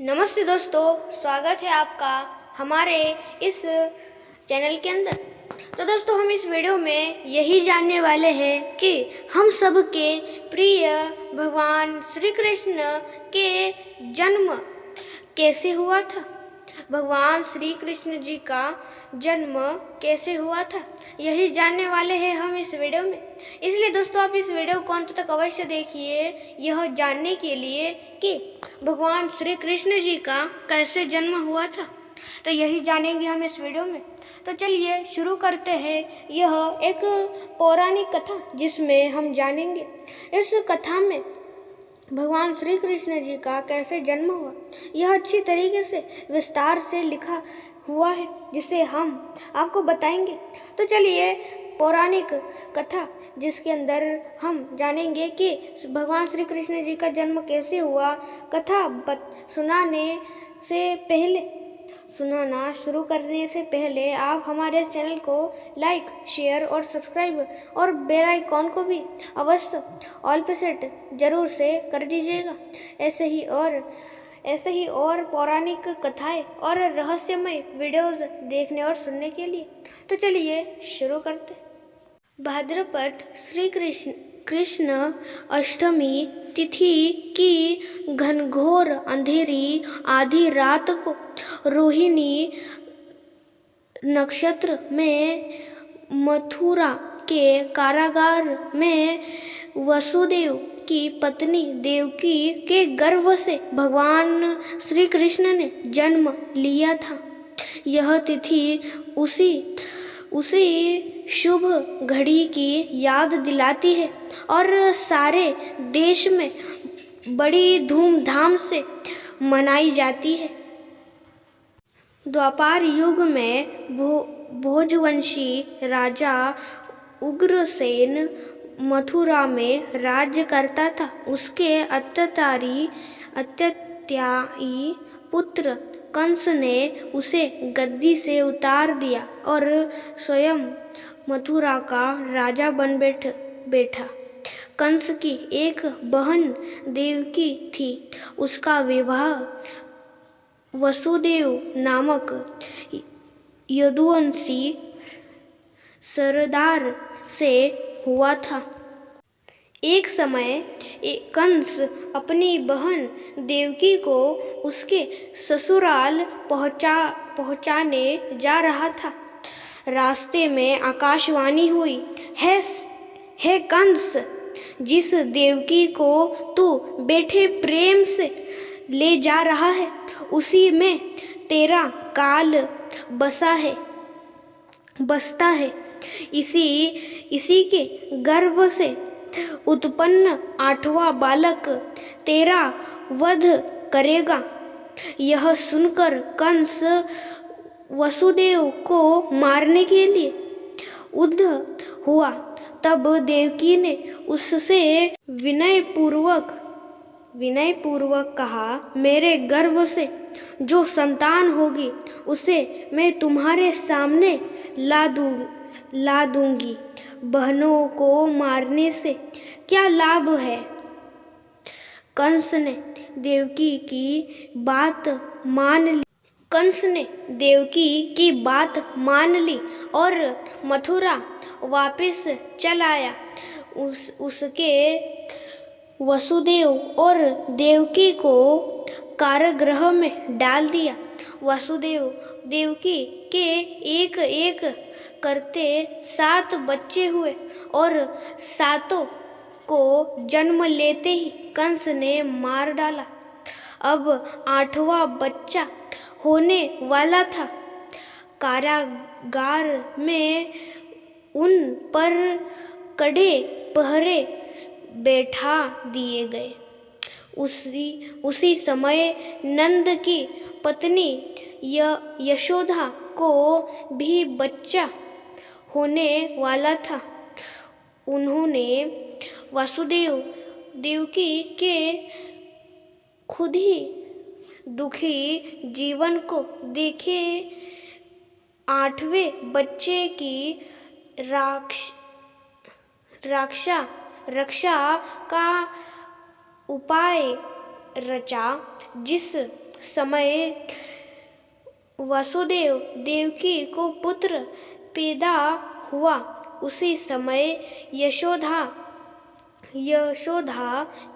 नमस्ते दोस्तों, स्वागत है आपका हमारे इस चैनल के अंदर। तो दोस्तों, हम इस वीडियो में यही जानने वाले हैं कि हम सबके प्रिय भगवान श्री कृष्ण के जन्म कैसे हुआ था। भगवान श्री कृष्ण जी का जन्म कैसे हुआ था, यही जानने वाले हैं हम इस वीडियो में। इसलिए दोस्तों, आप इस वीडियो को अंत तक अवश्य देखिए, यह जानने के लिए कि भगवान श्री कृष्ण जी का कैसे जन्म हुआ था। तो यही जानेंगे हम इस वीडियो में। तो चलिए शुरू करते हैं। यह एक पौराणिक कथा जिसमें हम जानेंगे इस कथा में भगवान श्री कृष्ण जी का कैसे जन्म हुआ। यह अच्छी तरीके से विस्तार से लिखा हुआ है जिसे हम आपको बताएंगे। तो चलिए, पौराणिक कथा जिसके अंदर हम जानेंगे कि भगवान श्री कृष्ण जी का जन्म कैसे हुआ। कथा सुनाना शुरू करने से पहले आप हमारे चैनल को लाइक, शेयर और सब्सक्राइब और बेल आइकॉन को भी अवश्य ऑल पे सेट जरूर से कर दीजिएगा। ऐसे ही और पौराणिक कथाएं और रहस्यमय वीडियोस देखने और सुनने के लिए। तो चलिए शुरू करते हैं। भाद्रपद श्री कृष्ण अष्टमी तिथि की घनघोर अंधेरी आधी रात को रोहिणी नक्षत्र में मथुरा के कारागार में वसुदेव की पत्नी देवकी के गर्भ से भगवान श्री कृष्ण ने जन्म लिया था। यह तिथि उसी शुभ घड़ी की याद दिलाती है और सारे देश में बड़ी धूमधाम से मनाई जाती है। द्वापर युग में भोजवंशी राजा उग्रसेन मथुरा में राज्य करता था। उसके अत्याचारी पुत्र कंस ने उसे गद्दी से उतार दिया और स्वयं मथुरा का राजा बन बैठा। कंस की एक बहन देवकी थी। उसका विवाह वसुदेव नामक यदुवंशी सरदार से हुआ था। एक समय कंस अपनी बहन देवकी को उसके ससुराल पहुंचाने जा रहा था। रास्ते में आकाशवाणी हुई, हे कंस, जिस देवकी को तू बैठे प्रेम से ले जा रहा है उसी में तेरा काल बसता है। इसी के गर्भ से उत्पन्न 8वां बालक तेरा वध करेगा। यह सुनकर कंस वसुदेव को मारने के लिए उद्यत हुआ। तब देवकी ने उससे विनयपूर्वक कहा, मेरे गर्भ से जो संतान होगी उसे मैं तुम्हारे सामने ला दूंगी। बहनों को मारने से क्या लाभ है। कंस ने देवकी की बात मान ली और मथुरा वापस चल आया। उसके वसुदेव और देवकी को कारागृह में डाल दिया। वसुदेव देवकी के एक एक करते 7 बच्चे हुए और सातों को जन्म लेते ही कंस ने मार डाला। अब 8वां बच्चा होने वाला था। कारागार में उन पर कड़े पहरे बैठा दिए गए। उसी समय नंद की पत्नी यशोदा को भी बच्चा होने वाला था। उन्होंने वसुदेव देवकी के खुद ही दुखी जीवन को देखे 8वें बच्चे की रक्षा का उपाय रचा, जिस समय वसुदेव देवकी को पुत्र पैदा हुआ, उसी समय यशोदा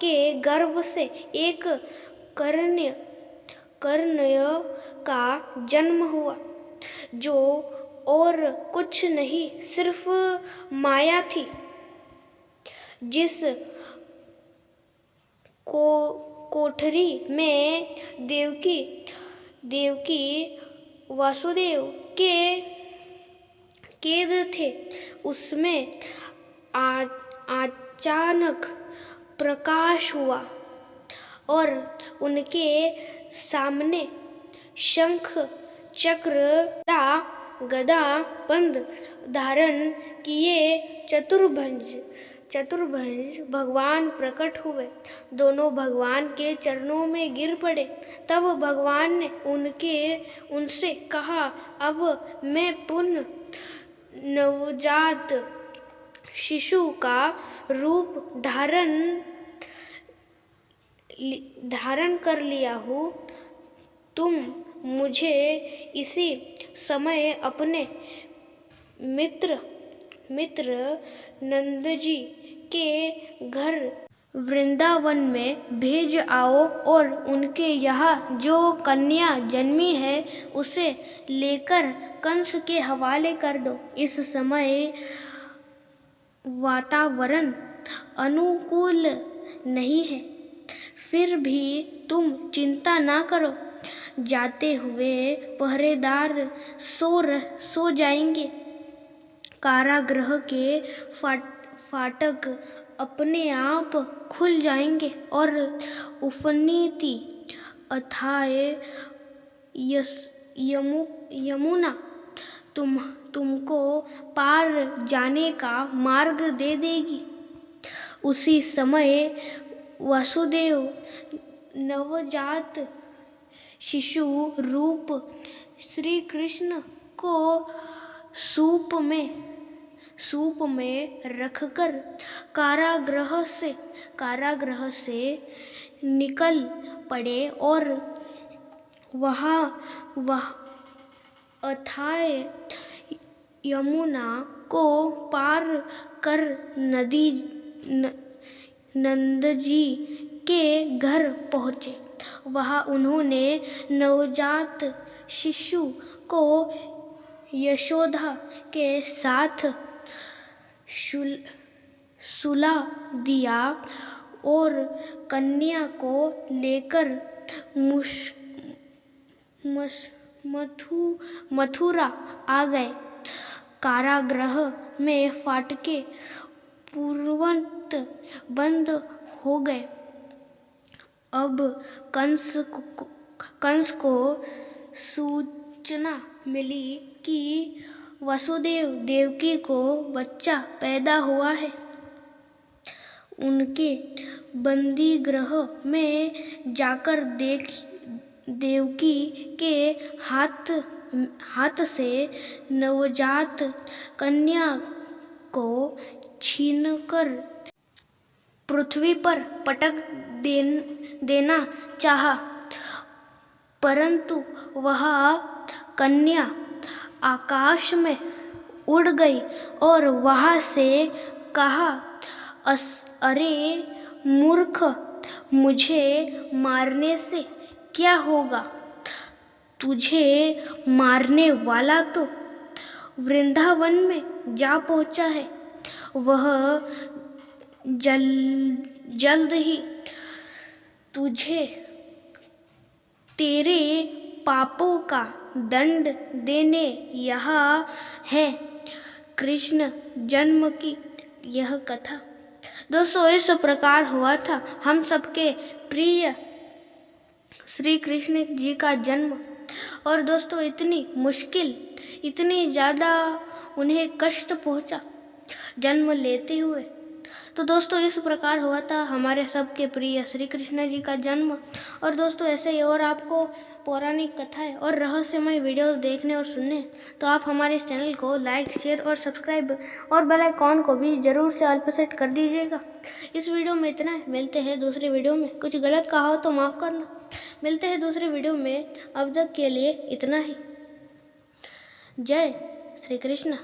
के गर्भ से एक कन्या का जन्म हुआ, जो और कुछ नहीं सिर्फ माया थी। जिस कोठरी में देवकी वासुदेव के कैद थे, उसमें अचानक प्रकाश हुआ और उनके सामने शंख चक्र गदा पद्म धारण किए चतुर्भुज भगवान प्रकट हुए। दोनों भगवान के चरणों में गिर पड़े। तब भगवान ने उनसे कहा, अब मैं पुनः नवजात शिशु का रूप धारण कर लिया हूँ। तुम मुझे इसी समय अपने मित्र नंदजी के घर वृंदावन में भेज आओ और उनके यहाँ जो कन्या जन्मी है उसे लेकर कंस के हवाले कर दो। इस समय वातावरण अनुकूल नहीं है, फिर भी तुम चिंता ना करो। जाते हुए पहरेदार सो जाएंगे। कारागृह के फाटक अपने आप खुल जाएंगे और उफनीति अथाह यमुना तुमको पार जाने का मार्ग दे देगी। उसी समय वासुदेव नवजात शिशु रूप श्री कृष्ण को सूप में रखकर कारागृह से निकल पड़े और वह अथाह यमुना को पार कर नंदजी के घर पहुँचे। वहाँ उन्होंने नवजात शिशु को यशोदा के साथ सुला दिया और कन्या को लेकर मथुरा आ गए। कारागृह में फाटके पूर्ववत बंद हो गए। अब कंस को सूचना मिली कि वसुदेव देवकी को बच्चा पैदा हुआ है। उनके बंदी गृह में जाकर देवकी के हाथ से नवजात कन्या को छीनकर पृथ्वी पर पटक देना चाहा, परंतु वह कन्या आकाश में उड़ गई और वहां से कहा, अरे मूर्ख, मुझे मारने से क्या होगा? तुझे मारने वाला तो वृंदावन में जा पहुंचा है। वह जल्द ही तुझे तेरे पापों का दंड देने यहाँ है। कृष्ण जन्म की यह कथा दोस्तों इस प्रकार हुआ था। हम सबके प्रिय श्री कृष्ण जी का जन्म। और दोस्तों इतनी मुश्किल, इतनी ज़्यादा उन्हें कष्ट पहुंचा जन्म लेते हुए। तो दोस्तों इस प्रकार हुआ था हमारे सबके प्रिय श्री कृष्ण जी का जन्म। और दोस्तों ऐसे ही और आपको पौराणिक कथाएं और रहस्यमय वीडियोस देखने और सुनने तो आप हमारे इस चैनल को लाइक, शेयर और सब्सक्राइब और बेल आइकॉन को भी ज़रूर से ऑल पर सेट कर दीजिएगा। इस वीडियो में इतना है, मिलते हैं दूसरे वीडियो में। कुछ गलत कहा हो तो माफ़ करना। मिलते हैं दूसरे वीडियो में, अब तक के लिए इतना ही। जय श्री कृष्ण।